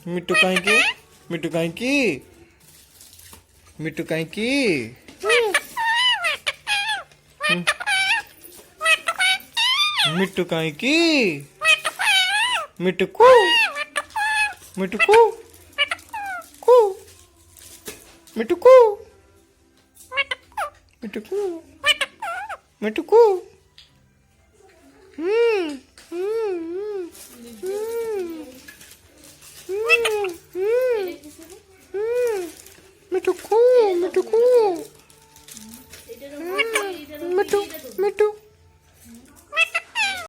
मिट्टू काहे की मिट्टू काहे की मिट्टू काहे की मिट्टू काहे की मिट्टू को मिट्टू को मिट्टू को मिट्टू को मिट्टू को